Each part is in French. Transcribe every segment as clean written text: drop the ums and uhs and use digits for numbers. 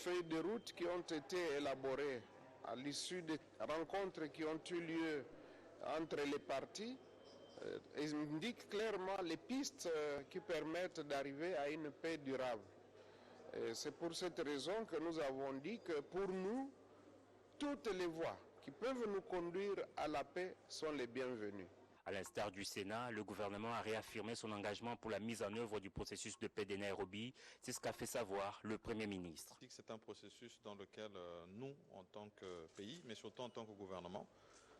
feuilles de route qui ont été élaborées à l'issue des rencontres qui ont eu lieu entre les partis indiquent clairement les pistes qui permettent d'arriver à une paix durable. C'est pour cette raison que nous avons dit que pour nous, toutes les voies qui peuvent nous conduire à la paix sont les bienvenues. À l'instar du Sénat, le gouvernement a réaffirmé son engagement pour la mise en œuvre du processus de paix de Nairobi. C'est ce qu'a fait savoir le Premier ministre. C'est un processus dans lequel nous, en tant que pays, mais surtout en tant que gouvernement,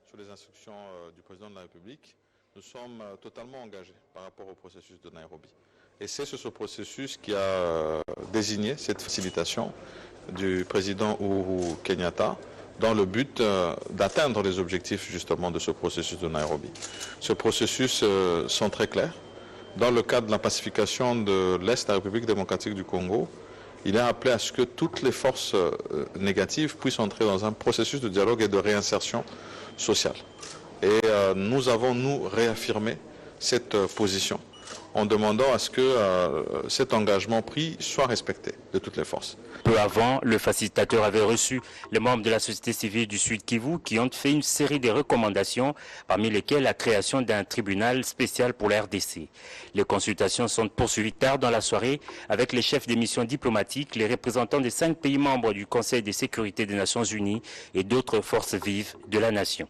sur les instructions du président de la République, nous sommes totalement engagés par rapport au processus de Nairobi. Et c'est ce processus qui a désigné cette facilitation du président Uhuru Kenyatta dans le but d'atteindre les objectifs justement de ce processus de Nairobi. Ce processus sont très clairs. Dans le cadre de la pacification de l'Est de la République démocratique du Congo, il est appelé à ce que toutes les forces négatives puissent entrer dans un processus de dialogue et de réinsertion sociale. Et nous avons, nous, réaffirmé cette position en demandant à ce que cet engagement pris soit respecté de toutes les forces. Peu avant, le facilitateur avait reçu les membres de la société civile du Sud Kivu qui ont fait une série de recommandations, parmi lesquelles la création d'un tribunal spécial pour la RDC. Les consultations sont poursuivies tard dans la soirée avec les chefs des missions diplomatiques, les représentants des 5 pays membres du Conseil de sécurité des Nations Unies et d'autres forces vives de la nation.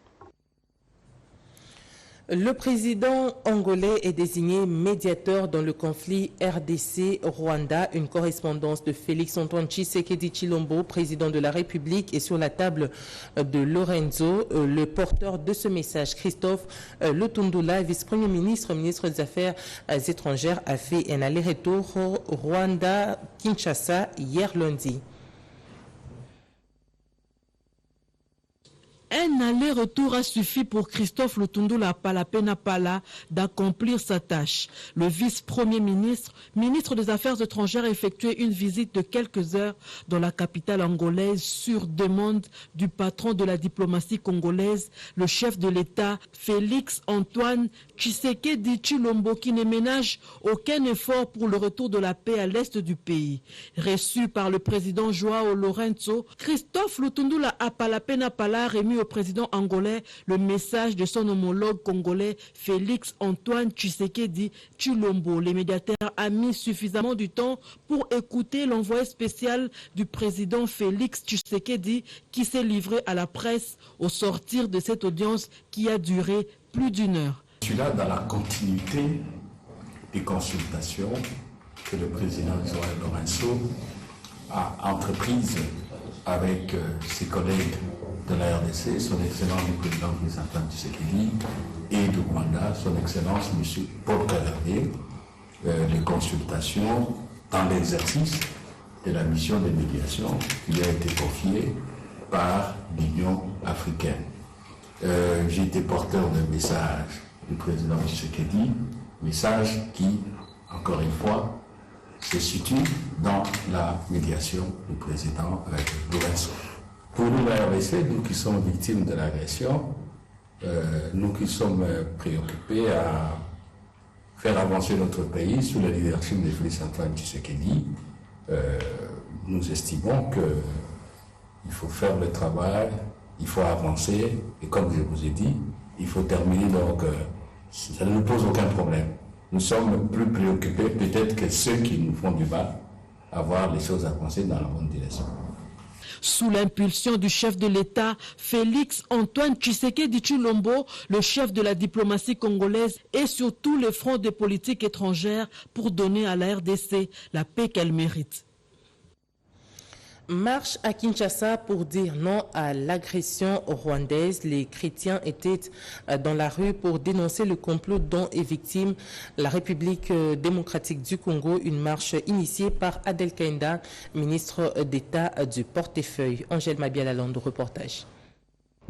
Le président angolais est désigné médiateur dans le conflit RDC-Rwanda. Une correspondance de Félix-Antoine Tshisekedi Tshilombo, président de la République, est sur la table de Lorenzo. Le porteur de ce message, Christophe Lutundula, vice-premier ministre, ministre des Affaires étrangères, a fait un aller-retour Rwanda-Kinshasa hier lundi. Un aller-retour a suffi pour Christophe Lutundula Palapena Pala d'accomplir sa tâche. Le vice-premier ministre, ministre des Affaires étrangères, a effectué une visite de quelques heures dans la capitale angolaise sur demande du patron de la diplomatie congolaise, le chef de l'État, Félix-Antoine Tshisekedi Tshilombo, qui ne ménage aucun effort pour le retour de la paix à l'est du pays. Reçu par le président Joao Lorenzo, Christophe Lutundula Palapena Pala a remis au président angolais le message de son homologue congolais Félix-Antoine Tshisekedi Tshilombo. Les médiateurs ont mis suffisamment du temps pour écouter l'envoyé spécial du président Félix Tshisekedi qui s'est livré à la presse au sortir de cette audience qui a duré plus d'1 heure. Je suis là dans la continuité des consultations que le président Joao Lorenzo a entreprises avec ses collègues de la RDC, son Excellence le président Félix-Antoine Tshisekedi, et de Rwanda, son Excellence M. Paul Kagame, les consultations dans l'exercice de la mission de médiation qui lui a été confiée par l'Union africaine. J'ai été porteur d'un message du président Tshisekedi, message qui, encore une fois, se situe dans la médiation du président Lorenzo. Pour nous, la RDC, nous qui sommes victimes de l'agression, nous qui sommes préoccupés à faire avancer notre pays sous la leadership de Félix-Antoine Tshisekedi, nous estimons qu'il faut faire le travail, il faut avancer, et comme je vous ai dit, il faut terminer, donc ça ne nous pose aucun problème. Nous sommes plus préoccupés peut-être que ceux qui nous font du mal à voir les choses avancer dans la bonne direction. Sous l'impulsion du chef de l'État, Félix-Antoine Tshisekedi Tshilombo, le chef de la diplomatie congolaise, est sur tous les fronts des politiques étrangères pour donner à la RDC la paix qu'elle mérite. Marche à Kinshasa pour dire non à l'agression rwandaise. Les chrétiens étaient dans la rue pour dénoncer le complot dont est victime la République démocratique du Congo. Une marche initiée par Adel Kenda, ministre d'État du portefeuille. Angèle Mabialalande, reportage.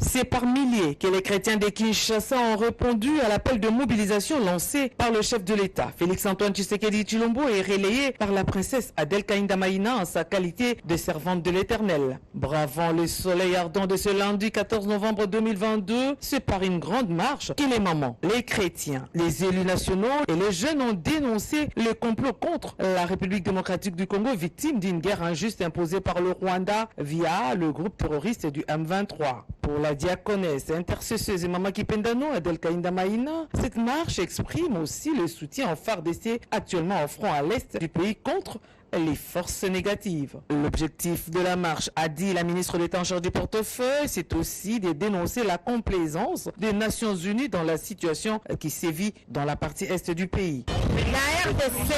C'est par milliers que les chrétiens de Kinshasa ont répondu à l'appel de mobilisation lancé par le chef de l'État. Félix-Antoine Tshisekedi Tshilombo est relayé par la princesse Adèle Kaïnda Maïna en sa qualité de servante de l'Éternel. Bravant le soleil ardent de ce lundi 14 novembre 2022, c'est par une grande marche que les mamans, les chrétiens, les élus nationaux et les jeunes ont dénoncé le complot contre la République démocratique du Congo, victime d'une guerre injuste imposée par le Rwanda via le groupe terroriste du M23. Pour la diaconesse, intercesseuse et Mama Kipendano, Adèle Kaïnda Maïna, cette marche exprime aussi le soutien au FARDC actuellement au front à l'est du pays contre les forces négatives. L'objectif de la marche, a dit la ministre d'État en charge du portefeuille, c'est aussi de dénoncer la complaisance des Nations Unies dans la situation qui sévit dans la partie est du pays. La RDC,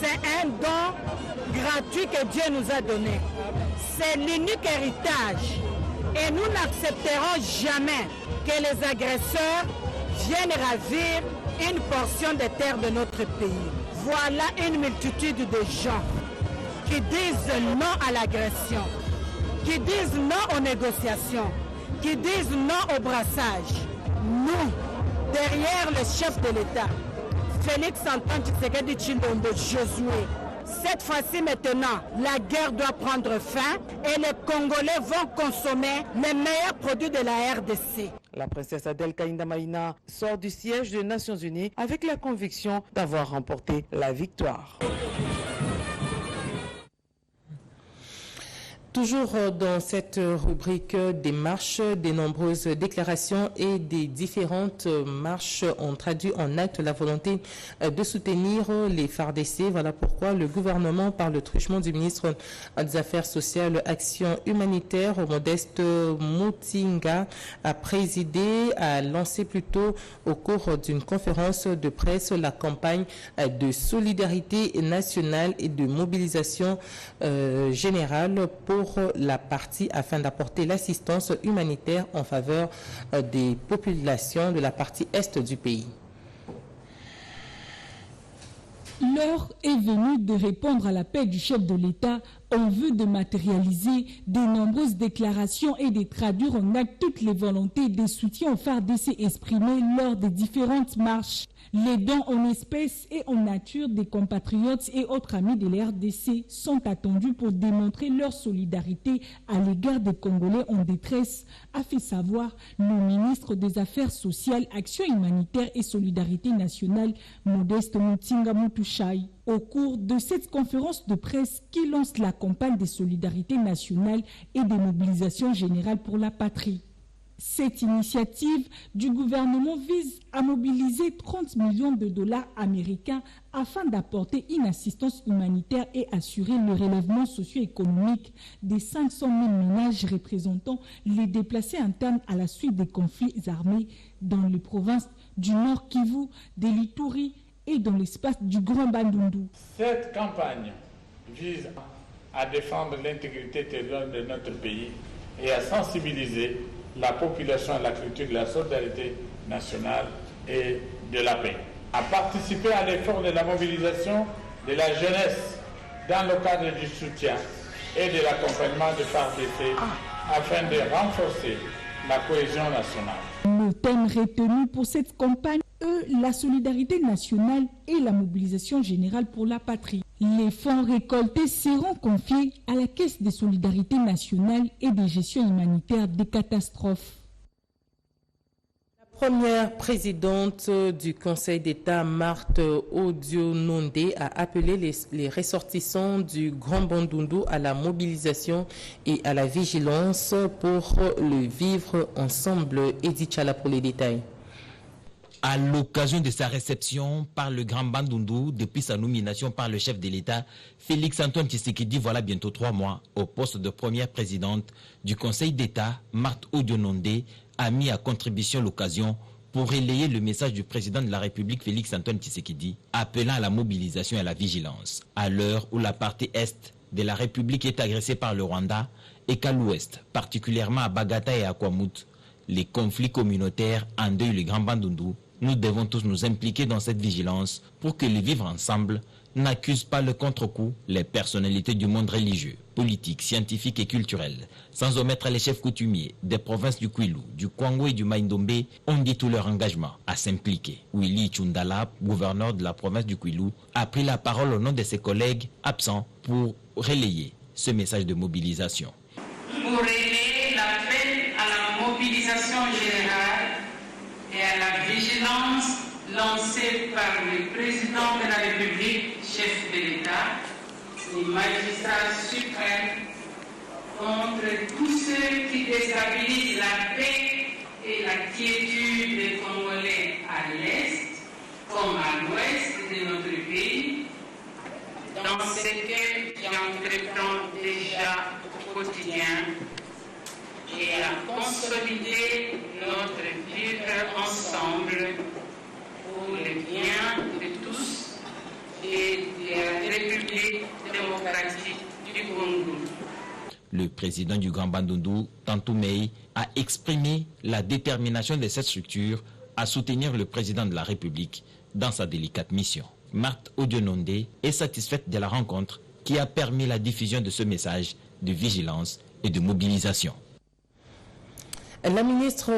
c'est un don gratuit que Dieu nous a donné. C'est l'unique héritage. Et nous n'accepterons jamais que les agresseurs viennent ravir une portion des terres de notre pays. Voilà une multitude de gens qui disent non à l'agression, qui disent non aux négociations, qui disent non au brassage. Nous, derrière le chef de l'État, Félix-Antoine Tshisekedi Tshilombo, Josué, cette fois-ci maintenant, la guerre doit prendre fin et les Congolais vont consommer les meilleurs produits de la RDC. La princesse Adèle Kaïnda Maïna sort du siège des Nations Unies avec la conviction d'avoir remporté la victoire. Toujours dans cette rubrique des marches, des nombreuses déclarations et des différentes marches ont traduit en acte la volonté de soutenir les FARDC. Voilà pourquoi le gouvernement, par le truchement du ministre des Affaires sociales, Action humanitaire, Modeste Mutinga, a lancé plutôt au cours d'une conférence de presse la campagne de solidarité nationale et de mobilisation générale pour la partie afin d'apporter l'assistance humanitaire en faveur des populations de la partie est du pays. L'heure est venue de répondre à l'appel du chef de l'État en vue de matérialiser de nombreuses déclarations et de traduire en acte toutes les volontés de soutien aux FARDC exprimées lors des différentes marches. Les dons en espèces et en nature des compatriotes et autres amis de la RDC sont attendus pour démontrer leur solidarité à l'égard des Congolais en détresse, a fait savoir le ministre des Affaires sociales, Action humanitaire et solidarité nationale, Modeste Mutinga Mutushai. Au cours de cette conférence de presse qui lance la campagne de solidarité nationale et de mobilisation générale pour la patrie. Cette initiative du gouvernement vise à mobiliser 30 millions de dollars américains afin d'apporter une assistance humanitaire et assurer le relèvement socio-économique des 500 000 ménages représentant les déplacés internes à la suite des conflits armés dans les provinces du Nord Kivu, de l'Ituri et dans l'espace du Grand Bandundu. Cette campagne vise à défendre l'intégrité territoriale de notre pays et à sensibiliser la population à la culture de la solidarité nationale et de la paix. À participer à l'effort de la mobilisation de la jeunesse dans le cadre du soutien et de l'accompagnement de FARDC afin de renforcer la cohésion nationale. Le thème retenu pour cette campagne est la solidarité nationale et la mobilisation générale pour la patrie. Les fonds récoltés seront confiés à la Caisse de solidarité nationale et de gestion humanitaire des catastrophes. La première présidente du Conseil d'État, Marthe Odiononde, a appelé les ressortissants du Grand Bandundu à la mobilisation et à la vigilance pour le vivre ensemble. Edith Chala pour les détails. À l'occasion de sa réception par le Grand Bandundu depuis sa nomination par le chef de l'État, Félix-Antoine Tshisekedi, voilà bientôt 3 mois, au poste de première présidente du Conseil d'État, Marthe Odiononde a mis à contribution l'occasion pour relayer le message du président de la République, Félix-Antoine Tshisekedi, appelant à la mobilisation et à la vigilance, à l'heure où la partie est de la République est agressée par le Rwanda et qu'à l'ouest, particulièrement à Bagata et à Kwamut, les conflits communautaires endeuillent le Grand Bandundu. Nous devons tous nous impliquer dans cette vigilance pour que le vivre ensemble n'accuse pas le contre-coup les personnalités du monde religieux, politique, scientifique et culturel, sans omettre les chefs coutumiers des provinces du Kwilu, du Kwango et du Maïndombe, ont dit tout leur engagement à s'impliquer. Willy Tchundala, gouverneur de la province du Kwilu, a pris la parole au nom de ses collègues absents pour relayer ce message de mobilisation. Pour relayer l'appel à la mobilisation générale et à la vigilance lancée par le président de la République, chef de l'État, les magistrats suprêmes, contre tous ceux qui déstabilisent la paix et la quiétude des Congolais à l'Est comme à l'Ouest de notre pays, dans ce que j'entreprends déjà au quotidien, et à consolider notre vivre ensemble pour le bien de tous et de la République démocratique du Congo. Le président du Grand Bandundu, Tantou Mei, a exprimé la détermination de cette structure à soutenir le président de la République dans sa délicate mission. Marthe Odiononde est satisfaite de la rencontre qui a permis la diffusion de ce message de vigilance et de mobilisation. La ministre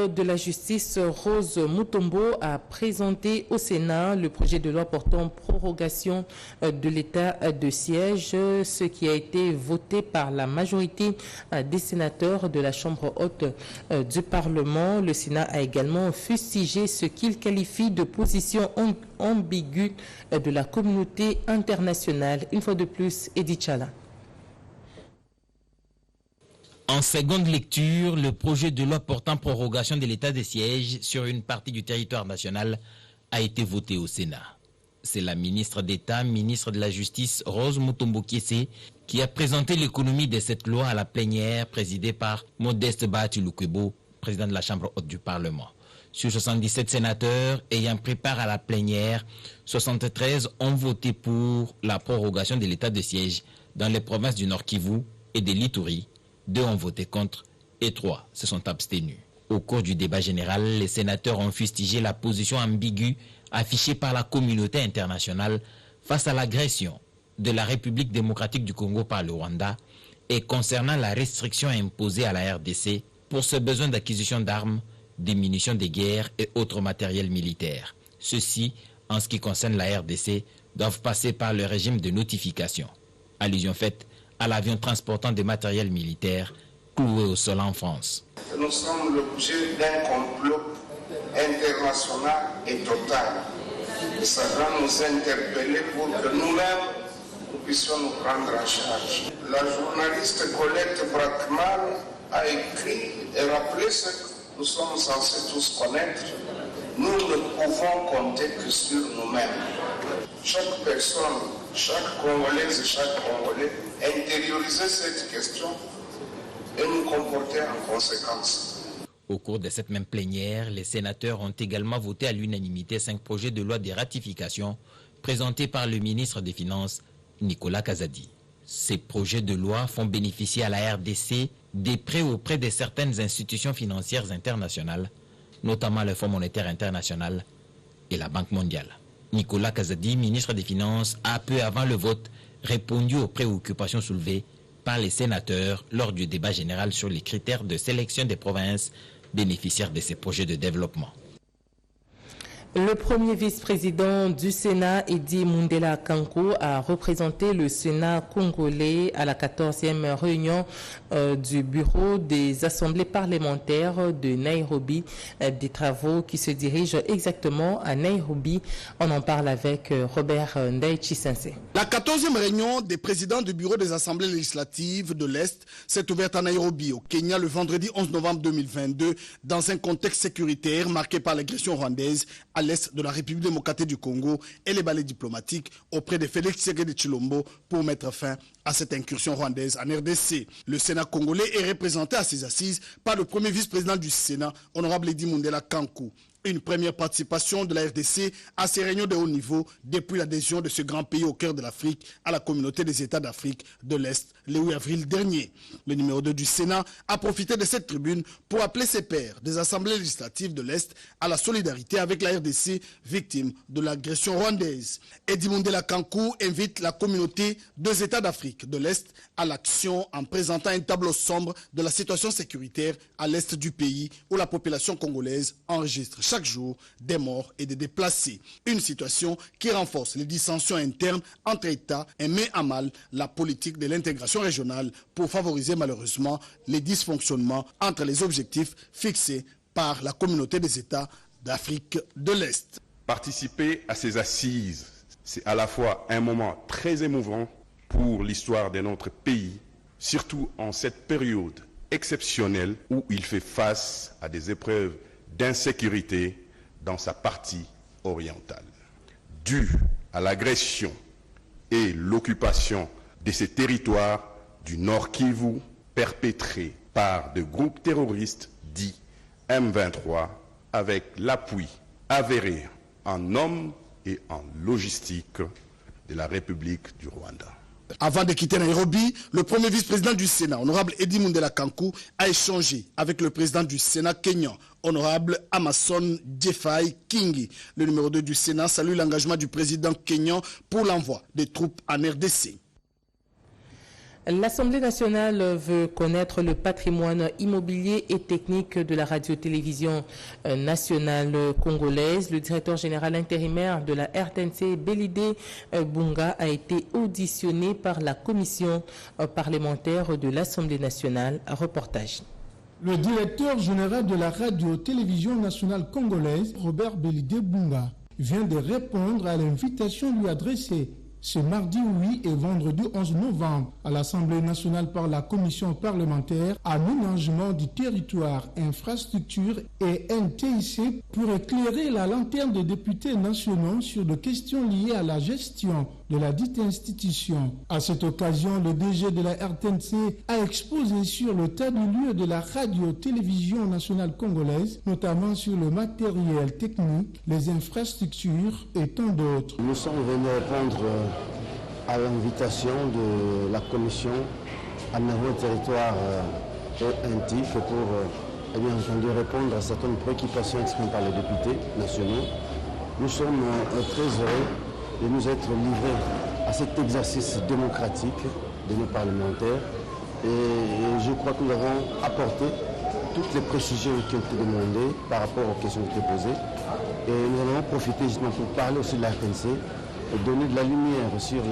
de la Justice, Rose Mutombo, a présenté au Sénat le projet de loi portant prorogation de l'état de siège, ce qui a été voté par la majorité des sénateurs de la Chambre haute du Parlement. Le Sénat a également fustigé ce qu'il qualifie de position ambiguë de la communauté internationale. Une fois de plus, Edith Chala. En seconde lecture, le projet de loi portant prorogation de l'état de siège sur une partie du territoire national a été voté au Sénat. C'est la ministre d'État, ministre de la Justice, Rose Mutombo Kiese, qui a présenté l'économie de cette loi à la plénière présidée par Modeste Bahati Lukwebo, président de la Chambre haute du Parlement. Sur 77 sénateurs ayant pris part à la plénière, 73 ont voté pour la prorogation de l'état de siège dans les provinces du Nord Kivu et de l'Ituri. 2 ont voté contre et 3 se sont abstenus. Au cours du débat général, les sénateurs ont fustigé la position ambiguë affichée par la communauté internationale face à l'agression de la République démocratique du Congo par le Rwanda et concernant la restriction imposée à la RDC pour ce besoin d'acquisition d'armes, des munitions de guerre et autres matériels militaires. Ceux-ci, en ce qui concerne la RDC, doivent passer par le régime de notification. Allusion faite à l'avion transportant des matériels militaires cloué au sol en France. Nous sommes l'objet d'un complot international et total. Ça doit nous interpeller pour que nous-mêmes nous puissions nous prendre en charge. La journaliste Colette Brackman a écrit et rappelé ce que nous sommes censés tous connaître. Nous ne pouvons compter que sur nous-mêmes. Chaque personne, chaque Congolaise et chaque Congolais intérioriser cette question et nous comporter en conséquence. Au cours de cette même plénière, les sénateurs ont également voté à l'unanimité 5 projets de loi de ratification présentés par le ministre des Finances, Nicolas Kazadi. Ces projets de loi font bénéficier à la RDC des prêts auprès de certaines institutions financières internationales, notamment le Fonds monétaire international et la Banque mondiale. Nicolas Kazadi, ministre des Finances, a peu avant le vote répondu aux préoccupations soulevées par les sénateurs lors du débat général sur les critères de sélection des provinces bénéficiaires de ces projets de développement. Le premier vice-président du Sénat, Edi Mundela Kankou, a représenté le Sénat congolais à la 14e réunion du bureau des assemblées parlementaires de Nairobi, des travaux qui se dirigent exactement à Nairobi. On en parle avec Robert Ndaïchi-Sensé. La 14e réunion des présidents du bureau des assemblées législatives de l'Est s'est ouverte à Nairobi, au Kenya, le vendredi 11 novembre 2022, dans un contexte sécuritaire marqué par l'agression rwandaise à l'est de la République démocratique du Congo et les balais diplomatiques auprès de Félix Tshisekedi Tshilombo pour mettre fin à cette incursion rwandaise en RDC. Le Sénat congolais est représenté à ses assises par le premier vice-président du Sénat, honorable Edi Mundela Kankou. Une première participation de la RDC à ces réunions de haut niveau depuis l'adhésion de ce grand pays au cœur de l'Afrique à la communauté des États d'Afrique de l'Est le 8 avril dernier. Le numéro 2 du Sénat a profité de cette tribune pour appeler ses pairs des assemblées législatives de l'Est à la solidarité avec la RDC victime de l'agression rwandaise. Edi Mundela Kankou invite la communauté des États d'Afrique de l'Est à l'action en présentant un tableau sombre de la situation sécuritaire à l'Est du pays où la population congolaise enregistre chaque jour des morts et des déplacés. Une situation qui renforce les dissensions internes entre États et met à mal la politique de l'intégration régionale pour favoriser malheureusement les dysfonctionnements entre les objectifs fixés par la communauté des États d'Afrique de l'Est. Participer à ces assises, c'est à la fois un moment très émouvant pour l'histoire de notre pays, surtout en cette période exceptionnelle où il fait face à des épreuves d'insécurité dans sa partie orientale. Due à l'agression et l'occupation de ces territoires du Nord Kivu perpétrés par de groupes terroristes dits M23 avec l'appui avéré en hommes et en logistique de la République du Rwanda. Avant de quitter Nairobi, le premier vice-président du Sénat, honorable Edi Mundela Kankou, a échangé avec le président du Sénat kenyan, honorable Amason Jeffai Kingi. Le numéro 2 du Sénat salue l'engagement du président kenyan pour l'envoi des troupes en RDC. L'Assemblée nationale veut connaître le patrimoine immobilier et technique de la radio-télévision nationale congolaise. Le directeur général intérimaire de la RTNC, Belidé Bunga, a été auditionné par la commission parlementaire de l'Assemblée nationale. Reportage. Le directeur général de la radio-télévision nationale congolaise, Robert Belidé Bunga, vient de répondre à l'invitation lui adressée ce mardi 8 et vendredi 11 novembre à l'Assemblée nationale par la commission parlementaire Aménagement du territoire, infrastructure et NTIC pour éclairer la lanterne des députés nationaux sur des questions liées à la gestion de la dite institution. À cette occasion, le DG de la RTNC a exposé sur le tas de lieux de la radio-télévision nationale congolaise, notamment sur le matériel technique, les infrastructures et tant d'autres. Nous sommes venus répondre à l'invitation de la commission Aménagement du territoire et NTIC pour bien entendu répondre à certaines préoccupations exprimées par les députés nationaux. Nous sommes très heureux de nous être livrés à cet exercice démocratique de nos parlementaires et je crois que nous avons apporté toutes les précisions qui ont été demandées par rapport aux questions qui étaient posées et nous allons profiter justement pour parler aussi de la RTNC et donner de la lumière sur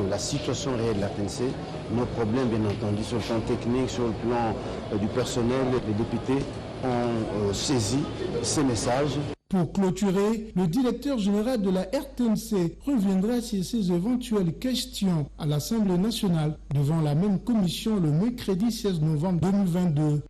la situation réelle de la RTNC, nos problèmes bien entendu sur le plan technique, sur le plan du personnel. Les députés ont saisi ces messages. Pour clôturer, le directeur général de la RTNC reviendra sur ces éventuelles questions à l'Assemblée nationale devant la même commission le mercredi 16 novembre 2022.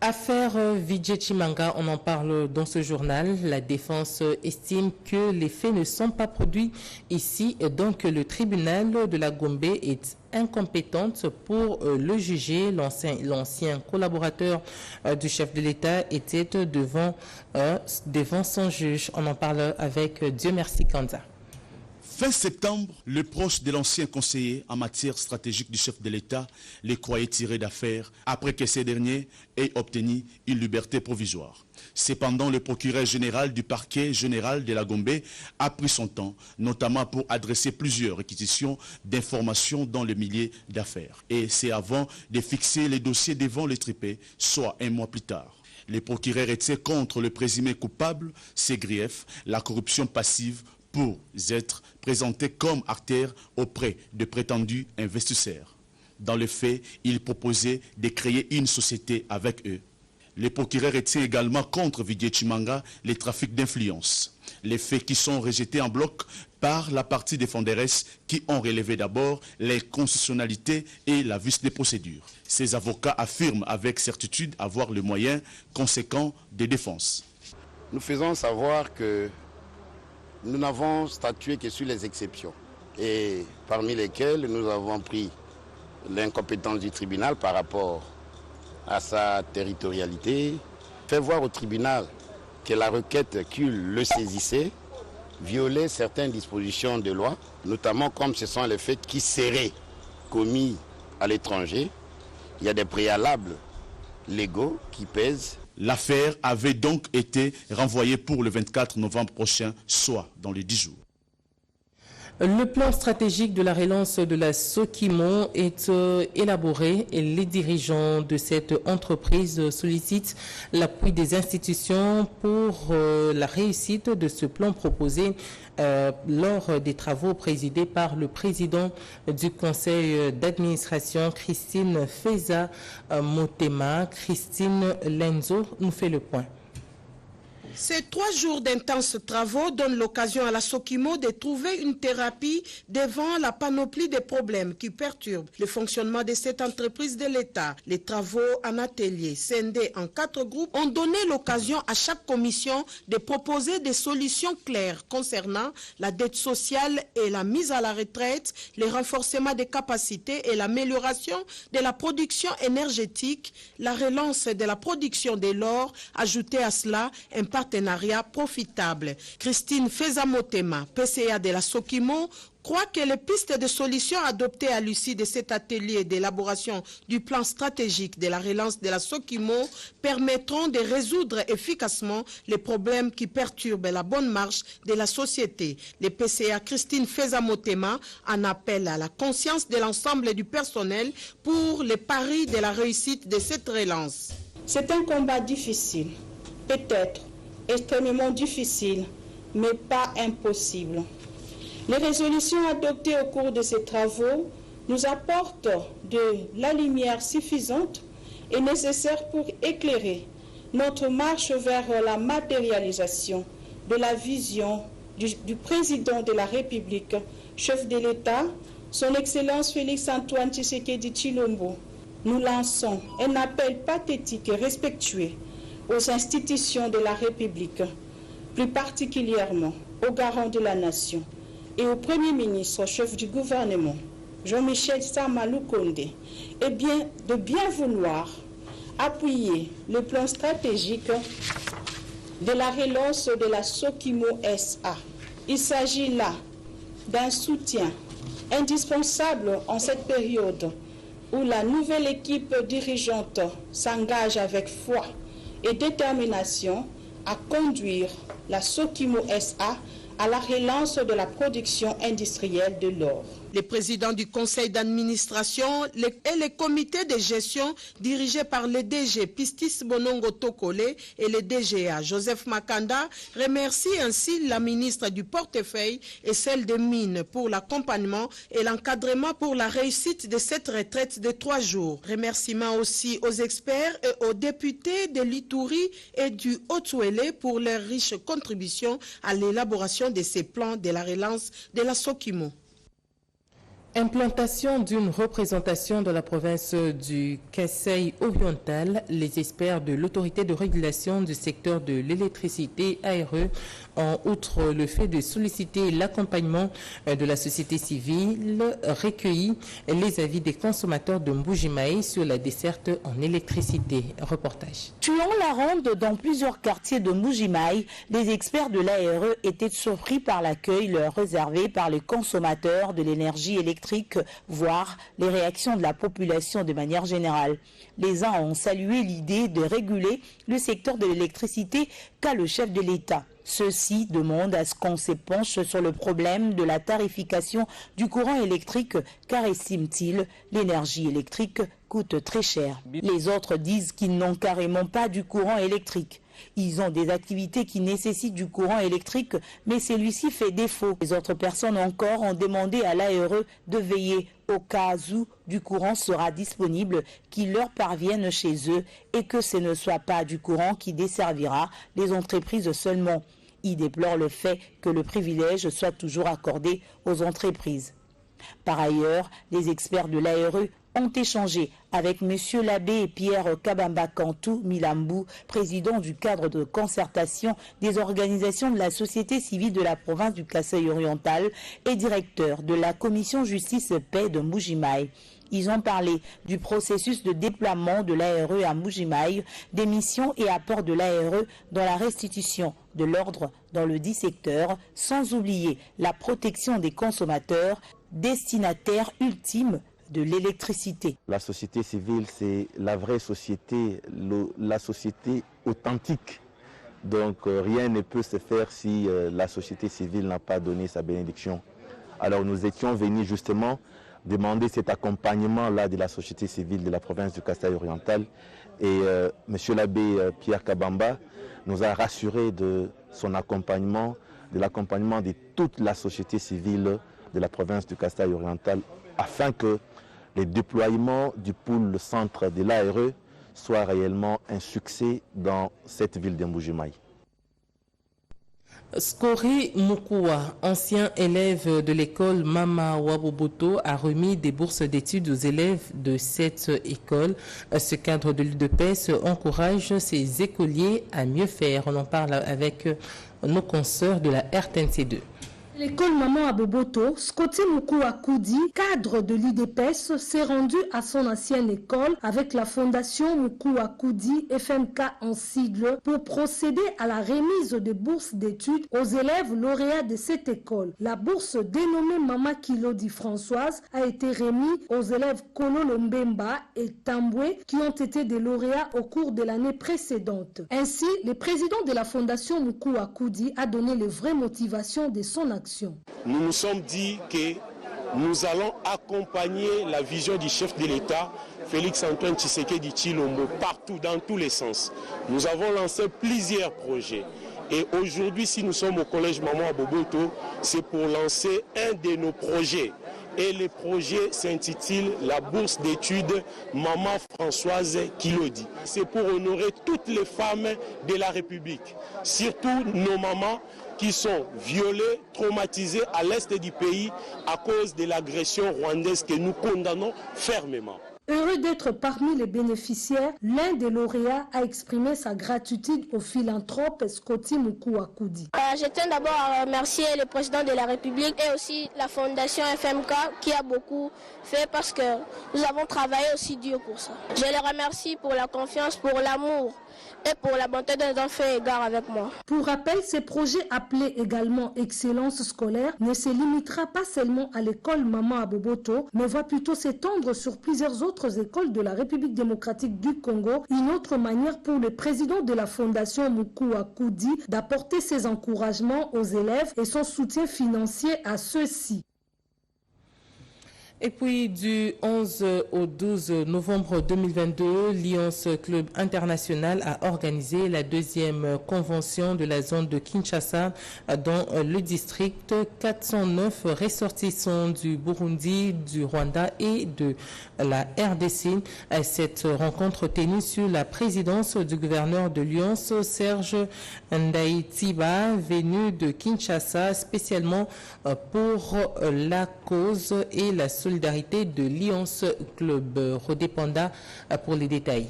Affaire Vijay Chimanga, on en parle dans ce journal. La défense estime que les faits ne sont pas produits ici et donc le tribunal de la Gombe est incompétente pour le juger. L'ancien collaborateur du chef de l'État était devant son juge. On en parle avec Dieu merci Kanza. Fin septembre, le proche de l'ancien conseiller en matière stratégique du chef de l'État les croyait tirés d'affaire après que ces derniers aient obtenu une liberté provisoire. Cependant, le procureur général du parquet général de la Gombe a pris son temps, notamment pour adresser plusieurs réquisitions d'informations dans le milieu d'affaires. Et c'est avant de fixer les dossiers devant les tripés, soit un mois plus tard. Les procureurs étaient contre le présumé coupable, ses griefs, la corruption passive, pour être présentés comme acteurs auprès de prétendus investisseurs. Dans le fait, ils proposaient de créer une société avec eux. Les procureurs étaient également contre Vijay Chimanga les trafics d'influence. Les faits qui sont rejetés en bloc par la partie défenderesse qui ont relevé d'abord l'inconstitutionnalité et la vice des procédures. Ces avocats affirment avec certitude avoir le moyen conséquent de défense. Nous faisons savoir que nous n'avons statué que sur les exceptions, et parmi lesquelles nous avons pris l'incompétence du tribunal par rapport à sa territorialité, fait voir au tribunal que la requête qu'il le saisissait violait certaines dispositions de loi, notamment comme ce sont les faits qui seraient commis à l'étranger. Il y a des préalables légaux qui pèsent. L'affaire avait donc été renvoyée pour le 24 novembre prochain, soit dans les 10 jours. Le plan stratégique de la relance de la Sokimo est élaboré et les dirigeants de cette entreprise sollicitent l'appui des institutions pour la réussite de ce plan proposé lors des travaux présidés par le président du conseil d'administration, Christine Feza Motema. Christine Lenzo nous fait le point. Ces 3 jours d'intenses travaux donnent l'occasion à la Sokimo de trouver une thérapie devant la panoplie des problèmes qui perturbent le fonctionnement de cette entreprise de l'État. Les travaux en atelier, scindés en 4 groupes, ont donné l'occasion à chaque commission de proposer des solutions claires concernant la dette sociale et la mise à la retraite, le renforcement des capacités et l'amélioration de la production énergétique, la relance de la production de l'or, ajouter à cela un partenariat profitable. Christine Feza Motema, PCA de la Sokimo, croit que les pistes de solutions adoptées à l'issue de cet atelier d'élaboration du plan stratégique de la relance de la Sokimo permettront de résoudre efficacement les problèmes qui perturbent la bonne marche de la société. Le PCA Christine Feza Motema en appelle à la conscience de l'ensemble du personnel pour les paris de la réussite de cette relance. C'est un combat difficile, peut-être extrêmement difficile, mais pas impossible. Les résolutions adoptées au cours de ces travaux nous apportent de la lumière suffisante et nécessaire pour éclairer notre marche vers la matérialisation de la vision du président de la République, chef de l'État, son Excellence Félix-Antoine Tshisekedi Tshilombo. Nous lançons un appel pathétique et respectueux aux institutions de la République, plus particulièrement aux garants de la nation et au Premier ministre, chef du gouvernement, Jean-Michel Sama-Lukonde, de bien vouloir appuyer le plan stratégique de la relance de la Sokimo SA. Il s'agit là d'un soutien indispensable en cette période où la nouvelle équipe dirigeante s'engage avec foi et détermination à conduire la Sokimo SA à la relance de la production industrielle de l'or. Les présidents du conseil d'administration et les comités de gestion dirigés par le DG Pistis Bonongo Tokole et le DGA Joseph Makanda remercient ainsi la ministre du portefeuille et celle des mines pour l'accompagnement et l'encadrement pour la réussite de cette retraite de 3 jours. Remerciements aussi aux experts et aux députés de l'Ituri et du Haut-Ouélé pour leur riche contribution à l'élaboration de ces plans de la relance de la Sokimo. Implantation d'une représentation dans la province du Kasaï oriental, les experts de l'autorité de régulation du secteur de l'électricité ARE ont, outre le fait de solliciter l'accompagnement de la société civile, recueilli les avis des consommateurs de Mbujimaï sur la desserte en électricité. Reportage. Tuant la ronde dans plusieurs quartiers de Mbujimaï, les experts de l'ARE étaient surpris par l'accueil leur réservé par les consommateurs de l'énergie électrique, voire les réactions de la population de manière générale. Les uns ont salué l'idée de réguler le secteur de l'électricité qu'a le chef de l'État. Ceux-ci demandent à ce qu'on se penche sur le problème de la tarification du courant électrique car, estiment-ils, l'énergie électrique coûte très cher. Les autres disent qu'ils n'ont carrément pas du courant électrique. Ils ont des activités qui nécessitent du courant électrique, mais celui-ci fait défaut. Les autres personnes encore ont demandé à l'ARE de veiller au cas où du courant sera disponible, qu'il leur parvienne chez eux et que ce ne soit pas du courant qui desservira les entreprises seulement. Ils déplorent le fait que le privilège soit toujours accordé aux entreprises. Par ailleurs, les experts de l'ARE ont échangé avec M. l'abbé Pierre Kabamba Kantou Milambou, président du cadre de concertation des organisations de la société civile de la province du Kasaï oriental et directeur de la commission justice-paix de Mbujimaï. Ils ont parlé du processus de déploiement de l'ARE à Mbujimaï, des missions et apports de l'ARE dans la restitution de l'ordre dans le dit secteur, sans oublier la protection des consommateurs, destinataires ultimes de l'électricité. La société civile, c'est la vraie société, la société authentique. Donc rien ne peut se faire si la société civile n'a pas donné sa bénédiction. Alors nous étions venus justement demander cet accompagnement-là de la société civile de la province du Kasaï oriental. Et M. l'abbé Pierre Kabamba nous a rassuré de son accompagnement, de l'accompagnement de toute la société civile de la province du Kasaï oriental, afin que le déploiement du pôle centre de l'ARE soit réellement un succès dans cette ville de Mbujimaï. Skori Mukua, ancien élève de l'école Mama Waboboto, a remis des bourses d'études aux élèves de cette école. Ce cadre de l'UDPS encourage ses écoliers à mieux faire. On en parle avec nos consoeurs de la RTNC2. L'école Maman Aboboto, Scotty Mukua Koudi, cadre de l'UDPS, s'est rendu à son ancienne école avec la fondation Mukua Koudi, FMK en sigle, pour procéder à la remise des bourses d'études aux élèves lauréats de cette école. La bourse dénommée Mama Kilodi Françoise a été remise aux élèves Kololo Mbemba et Tambwe qui ont été des lauréats au cours de l'année précédente. Ainsi, le président de la fondation Mukua Koudi a donné les vraies motivations de son action. Nous nous sommes dit que nous allons accompagner la vision du chef de l'État, Félix Antoine Tshisekedi Tshilombo, partout, dans tous les sens. Nous avons lancé plusieurs projets. Et aujourd'hui, si nous sommes au collège Maman Aboboto, c'est pour lancer un de nos projets. Et le projet s'intitule la bourse d'études Maman Françoise Kilodi. C'est pour honorer toutes les femmes de la République, surtout nos mamans qui sont violées, traumatisées à l'est du pays à cause de l'agression rwandaise que nous condamnons fermement. Heureux d'être parmi les bénéficiaires, l'un des lauréats a exprimé sa gratitude au philanthrope Scotty Mukua Koudi. Je tiens d'abord à remercier le président de la République et aussi la fondation FMK qui a beaucoup fait parce que nous avons travaillé aussi dur pour ça. Je les remercie pour la confiance, pour l'amour et pour la bonté d'avoir fait égard avec moi. Pour rappel, ce projet appelé également Excellence scolaire ne se limitera pas seulement à l'école Maman Aboboto, mais va plutôt s'étendre sur plusieurs autres écoles de la République démocratique du Congo, une autre manière pour le président de la fondation Mukua Koudi d'apporter ses encouragements aux élèves et son soutien financier à ceux-ci. Et puis du 11 au 12 novembre 2022, Lions Club International a organisé la deuxième convention de la zone de Kinshasa dans le district. 409 ressortissants du Burundi, du Rwanda et de la RDC. Cette rencontre tenue sous la présidence du gouverneur de Lions, Serge Ndaitiba, venu de Kinshasa spécialement pour la cause et la solidarité de Lions Club. Redépenda pour les détails.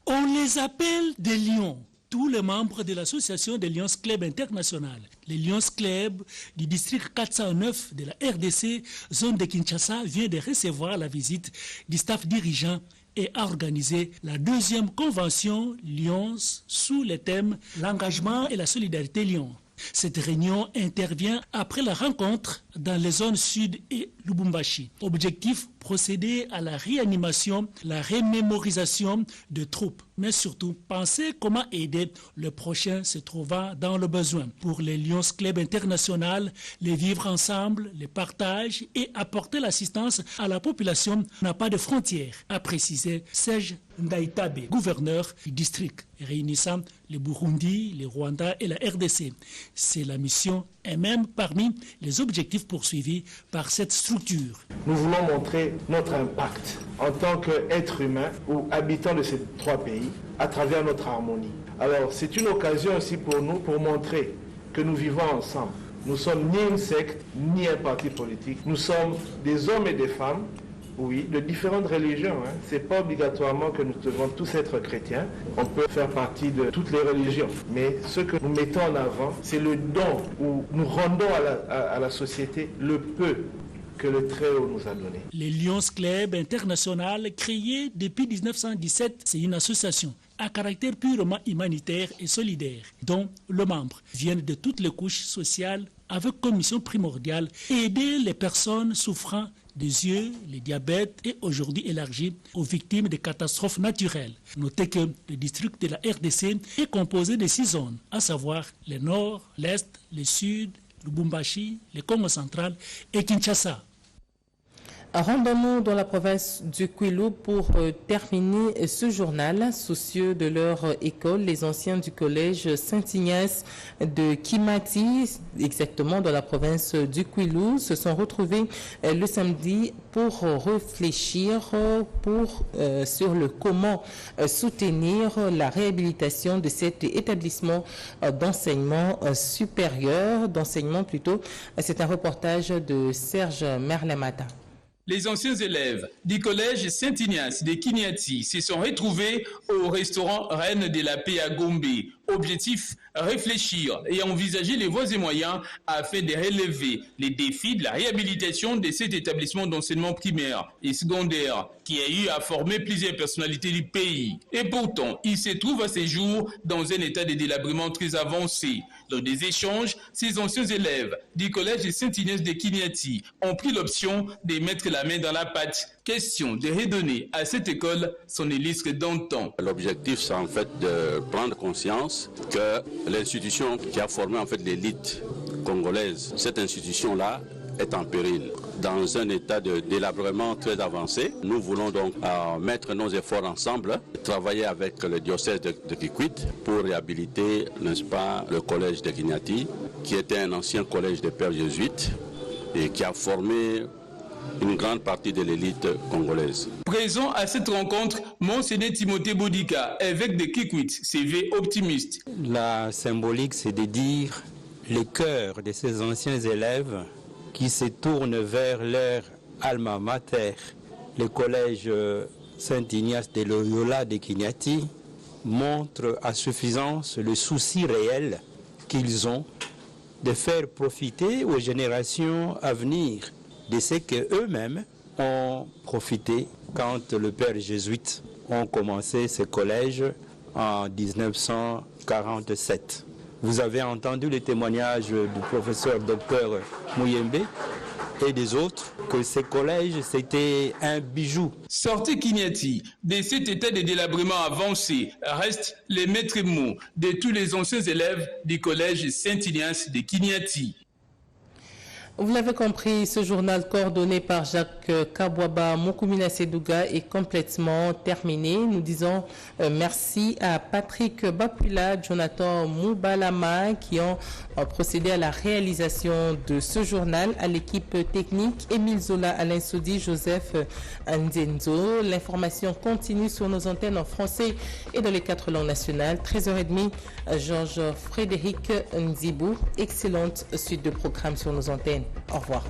On les appelle des lions, tous les membres de l'association des Lions Club International. Les Lions Club du district 409 de la RDC, zone de Kinshasa, vient de recevoir la visite du staff dirigeant et a organisé la deuxième convention Lions sous le thème « L'engagement et la solidarité Lions ». Cette réunion intervient après la rencontre dans les zones sud et Lubumbashi. Objectif, procéder à la réanimation, la remémorisation de troupes, mais surtout penser comment aider le prochain se trouvant dans le besoin. Pour les Lions Club International, les vivre ensemble, les partages et apporter l'assistance à la population n'a pas de frontières, a précisé Serge Ndaitabe, gouverneur du district, réunissant le Burundi, le Rwanda et la RDC. C'est la mission et même parmi les objectifs poursuivis par cette structure. Nous voulons montrer notre impact en tant qu'être humain ou habitant de ces trois pays à travers notre harmonie. Alors c'est une occasion aussi pour nous pour montrer que nous vivons ensemble. Nous ne sommes ni une secte, ni un parti politique. Nous sommes des hommes et des femmes oui, de différentes religions. Ce n'est pas obligatoirement que nous devons tous être chrétiens. On peut faire partie de toutes les religions. Mais ce que nous mettons en avant, c'est le don où nous rendons à la société le peu que le Très-Haut nous a donné. Les Lions Club International, créé depuis 1917, c'est une association à caractère purement humanitaire et solidaire, dont les membres viennent de toutes les couches sociales avec comme mission primordiale aider les personnes souffrant des yeux, le diabète et aujourd'hui élargi aux victimes de catastrophes naturelles. Notez que le district de la RDC est composé de 6 zones, à savoir le nord, l'est, le sud, Lubumbashi, le Congo central et Kinshasa. Rendons-nous dans la province du Kwilu pour terminer ce journal. Soucieux de leur école, les anciens du collège Saint-Ignace de Kimati, exactement dans la province du Kwilu, se sont retrouvés le samedi pour réfléchir sur le comment soutenir la réhabilitation de cet établissement d'enseignement supérieur, C'est un reportage de Serge Merlemata. Les anciens élèves du collège Saint-Ignace de Kinyati se sont retrouvés au restaurant Reine de la Paix à Gombe. Objectif, réfléchir et envisager les voies et moyens afin de relever les défis de la réhabilitation de cet établissement d'enseignement primaire et secondaire qui a eu à former plusieurs personnalités du pays. Et pourtant, il se trouve à ces jours dans un état de délabrement très avancé. Lors des échanges, ces anciens élèves du collège Saint-Ignace de Kinyati ont pris l'option de mettre la main dans la pâte. Question de redonner à cette école son illustre d'antan. L'objectif, c'est en fait de prendre conscience que l'institution qui a formé en fait l'élite congolaise, cette institution-là est en péril. Dans un état de délabrement très avancé, nous voulons donc mettre nos efforts ensemble, travailler avec le diocèse de Kikwit pour réhabiliter, n'est-ce pas, le collège de Kinyati, qui était un ancien collège de pères jésuites et qui a formé une grande partie de l'élite congolaise. Présent à cette rencontre, Monseigneur Timothée Boudika, évêque de Kikwit, s'est vu optimiste. La symbolique, c'est de dire les cœurs de ces anciens élèves qui se tournent vers leur alma mater, le collège Saint-Ignace de Loyola de Kinyati, montrent à suffisance le souci réel qu'ils ont de faire profiter aux générations à venir de ce qu'eux-mêmes ont profité quand le père jésuite ont commencé ce collège en 1947. Vous avez entendu le témoignage du professeur Dr Mouyembe et des autres que ce collège c'était un bijou. Sorti Kinyati de cet état de délabrement avancé restent les maîtres mots de tous les anciens élèves du collège Saint-Ignace de Kinyati. Vous l'avez compris, ce journal coordonné par Jacques Kabouaba Moukoumina Sedouga est complètement terminé. Nous disons merci à Patrick Bapula, Jonathan Moubalama qui ont procédé à la réalisation de ce journal, à l'équipe technique, Émile Zola, Alain Soudi, Joseph Nzenzo. L'information continue sur nos antennes en français et dans les 4 langues nationales. 13h30, Georges Frédéric Nzibou. Excellente suite de programmes sur nos antennes. Au revoir.